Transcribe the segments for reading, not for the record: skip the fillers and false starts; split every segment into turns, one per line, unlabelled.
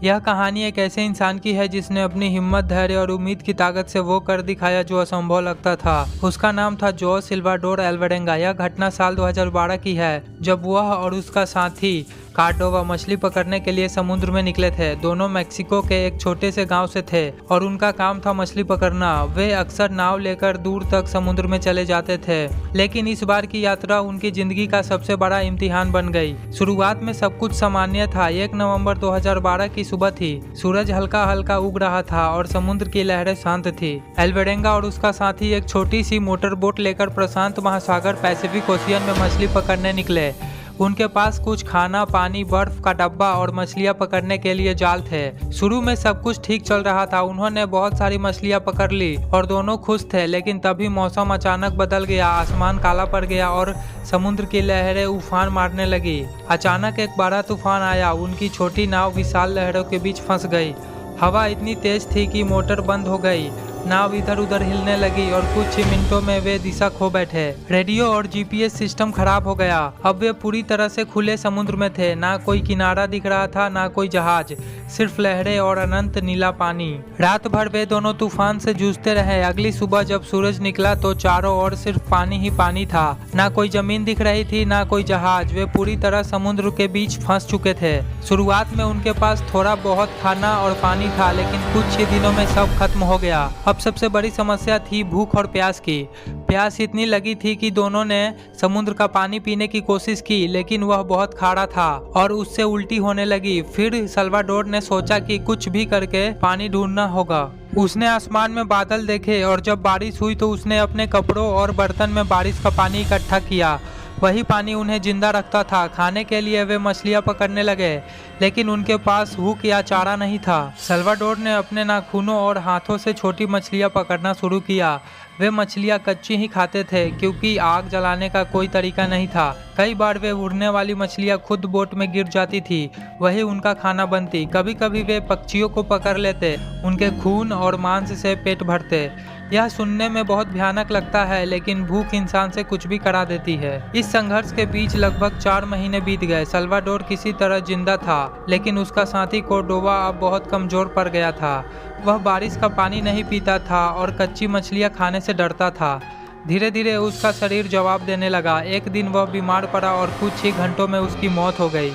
यह कहानी एक ऐसे इंसान की है जिसने अपनी हिम्मत, धैर्य और उम्मीद की ताकत से वो कर दिखाया जो असंभव लगता था। उसका नाम था जोस सिल्वाडोर अल्वारेंगा। यह घटना साल 2012 की है, जब वह और उसका साथी कार्डोवा मछली पकड़ने के लिए समुद्र में निकले थे। दोनों मेक्सिको के एक छोटे से गांव से थे और उनका काम था मछली पकड़ना। वे अक्सर नाव लेकर दूर तक समुद्र में चले जाते थे, लेकिन इस बार की यात्रा उनकी जिंदगी का सबसे बड़ा इम्तिहान बन गई। शुरुआत में सब कुछ सामान्य था। 1 नवंबर 2012 की सुबह थी। सूरज हल्का हल्का उग रहा था और समुद्र की लहरें शांत थी। अल्वारेंगा और उसका साथी एक छोटी सी मोटर बोट लेकर प्रशांत महासागर पैसिफिक ओशियन में मछली पकड़ने निकले। उनके पास कुछ खाना, पानी, बर्फ का डब्बा और मछलियां पकड़ने के लिए जाल थे। शुरू में सब कुछ ठीक चल रहा था। उन्होंने बहुत सारी मछलियां पकड़ ली और दोनों खुश थे, लेकिन तभी मौसम अचानक बदल गया। आसमान काला पड़ गया और समुद्र की लहरें उफान मारने लगी। अचानक एक बड़ा तूफान आया। उनकी छोटी नाव विशाल लहरों के बीच फंस गई। हवा इतनी तेज थी कि मोटर बंद हो गई। नाव इधर उधर हिलने लगी और कुछ ही मिनटों में वे दिशा खो बैठे। रेडियो और जीपीएस सिस्टम खराब हो गया। अब वे पूरी तरह से खुले समुद्र में थे। ना कोई किनारा दिख रहा था, ना कोई जहाज, सिर्फ लहरें और अनंत नीला पानी। रात भर वे दोनों तूफान से जूझते रहे। अगली सुबह जब सूरज निकला तो चारों ओर सिर्फ पानी ही पानी था। ना कोई जमीन दिख रही थी, ना कोई जहाज। वे पूरी तरह समुद्र के बीच फंस चुके थे। शुरुआत में उनके पास थोड़ा बहुत खाना और पानी था, लेकिन कुछ ही दिनों में सब खत्म हो गया। अब सबसे बड़ी समस्या थी भूख और प्यास की। प्यास इतनी लगी थी कि दोनों ने समुद्र का पानी पीने की कोशिश की, लेकिन वह बहुत खारा था और उससे उल्टी होने लगी। फिर सल्वाडोर ने सोचा कि कुछ भी करके पानी ढूंढना होगा। उसने आसमान में बादल देखे और जब बारिश हुई तो उसने अपने कपड़ों और बर्तन में बारिश का पानी इकट्ठा किया। वही पानी उन्हें जिंदा रखता था। खाने के लिए वे मछलियां पकड़ने लगे, लेकिन उनके पास हुक या चारा नहीं था। सल्वाडोर ने अपने नाखूनों और हाथों से छोटी मछलियां पकड़ना शुरू किया। वे मछलियां कच्ची ही खाते थे, क्योंकि आग जलाने का कोई तरीका नहीं था। कई बार वे उड़ने वाली मछलियां खुद बोट में गिर जाती थी, वही उनका खाना बनती। कभी कभी वे पक्षियों को पकड़ लेते, उनके खून और मांस से पेट भरते। यह सुनने में बहुत भयानक लगता है, लेकिन भूख इंसान से कुछ भी करा देती है। इस संघर्ष के बीच लगभग 4 महीने बीत गए। सल्वाडोर किसी तरह जिंदा था, लेकिन उसका साथी कोर्डोवा अब बहुत कमजोर पड़ गया था। वह बारिश का पानी नहीं पीता था और कच्ची मछलियां खाने से डरता था। धीरे धीरे उसका शरीर जवाब देने लगा। एक दिन वह बीमार पड़ा और कुछ ही घंटों में उसकी मौत हो गई।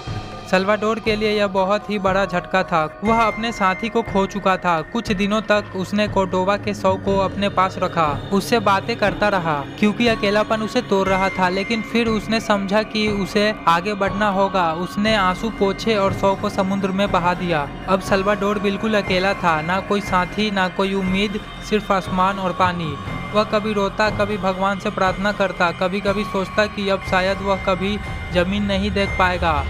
सल्वाडोर के लिए यह बहुत ही बड़ा झटका था। वह अपने साथी को खो चुका था। कुछ दिनों तक उसने कोर्डोवा के शव को अपने पास रखा, उससे बातें करता रहा, क्योंकि अकेलापन उसे तोड़ रहा था। लेकिन फिर उसने समझा कि उसे आगे बढ़ना होगा। उसने आंसू पोंछे और शव को समुद्र में बहा दिया। अब सल्वाडोर बिल्कुल अकेला था। ना कोई साथी, ना कोई उम्मीद, सिर्फ आसमान और पानी। वह कभी रोता, कभी भगवान से प्रार्थना करता, कभी कभी सोचता कि अब शायद वह कभी जमीन नहीं देख पाएगा।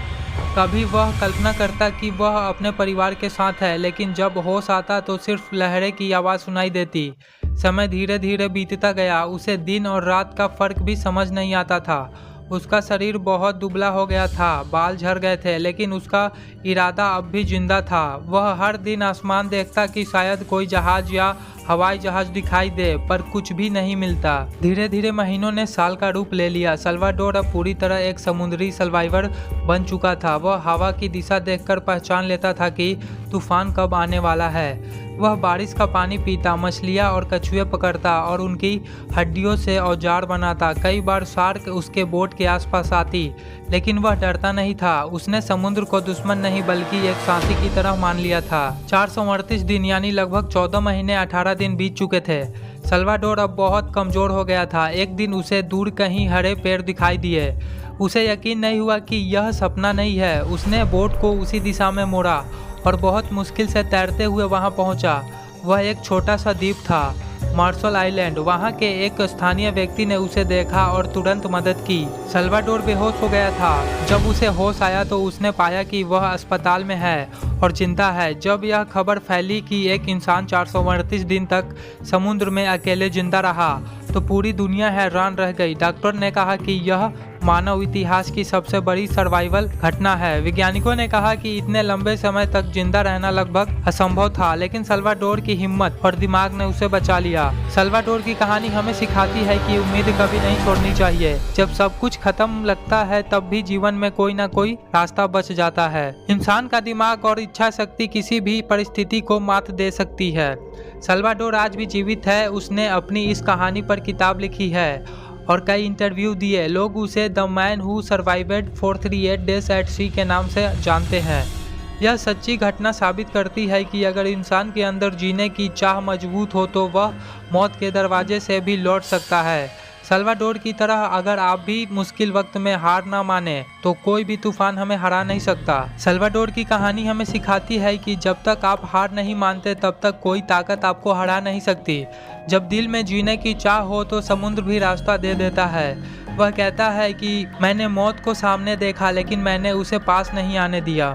कभी वह कल्पना करता कि वह अपने परिवार के साथ है, लेकिन जब होश आता तो सिर्फ लहरें की आवाज़ सुनाई देती। समय धीरे धीरे बीतता गया। उसे दिन और रात का फर्क भी समझ नहीं आता था। उसका शरीर बहुत दुबला हो गया था, बाल झड़ गए थे, लेकिन उसका इरादा अब भी जिंदा था। वह हर दिन आसमान देखता कि शायद कोई जहाज या हवाई जहाज दिखाई दे, पर कुछ भी नहीं मिलता। धीरे धीरे महीनों ने साल का रूप ले लिया। सल्वाडोर अब पूरी तरह एक समुद्री सर्वाइवर बन चुका था। वह हवा की दिशा देखकर पहचान लेता था कि तूफान कब आने वाला है। वह बारिश का पानी पीता, मछलियाँ और कछुए पकड़ता और उनकी हड्डियों से औजार बनाता। कई बार शार्क उसके बोट के आसपास आती, लेकिन वह डरता नहीं था। उसने समुद्र को दुश्मन नहीं बल्कि एक साथी की तरह मान लिया था। 438 दिन यानी लगभग 14 महीने 18 दिन बीत चुके थे। सल्वाडोर अब बहुत कमजोर हो गया था। एक दिन उसे दूर कहीं हरे पेड़ दिखाई दिए। उसे यकीन नहीं हुआ कि यह सपना नहीं है। उसने बोट को उसी दिशा में मोड़ा और बहुत मुश्किल से तैरते हुए वहां पहुंचा। वह एक छोटा सा द्वीप था, मार्शल आइलैंड। वहां के एक स्थानीय व्यक्ति ने उसे देखा और तुरंत मदद की। सल्वाडोर बेहोश हो गया था। जब उसे होश आया तो उसने पाया कि वह अस्पताल में है और चिंता है। जब यह खबर फैली कि एक इंसान 438 दिन तक समुद्र में अकेले जिंदा रहा, तो पूरी दुनिया हैरान रह गई। डॉक्टर ने कहा कि यह मानव इतिहास की सबसे बड़ी सर्वाइवल घटना है। वैज्ञानिकों ने कहा कि इतने लंबे समय तक जिंदा रहना लगभग असंभव था, लेकिन सल्वाडोर की हिम्मत और दिमाग ने उसे बचा लिया। सल्वाडोर की कहानी हमें सिखाती है कि उम्मीद कभी नहीं छोड़नी चाहिए। जब सब कुछ खत्म लगता है तब भी जीवन में कोई ना कोई रास्ता बच जाता है। इंसान का दिमाग और इच्छा शक्ति किसी भी परिस्थिति को मात दे सकती है। सल्वाडोर आज भी जीवित है। उसने अपनी इस कहानी पर किताब लिखी है और कई इंटरव्यू दिए। लोग उसे the man who survived 438 days at sea के नाम से जानते हैं। यह सच्ची घटना साबित करती है कि अगर इंसान के अंदर जीने की चाह मजबूत हो तो वह मौत के दरवाजे से भी लौट सकता है। सल्वाडोर की तरह अगर आप भी मुश्किल वक्त में हार ना माने तो कोई भी तूफान हमें हरा नहीं सकता। सल्वाडोर की कहानी हमें सिखाती है कि जब तक आप हार नहीं मानते तब तक कोई ताकत आपको हरा नहीं सकती। जब दिल में जीने की चाह हो तो समुद्र भी रास्ता दे देता है। वह कहता है कि मैंने मौत को सामने देखा लेकिन मैंने उसे पास नहीं आने दिया।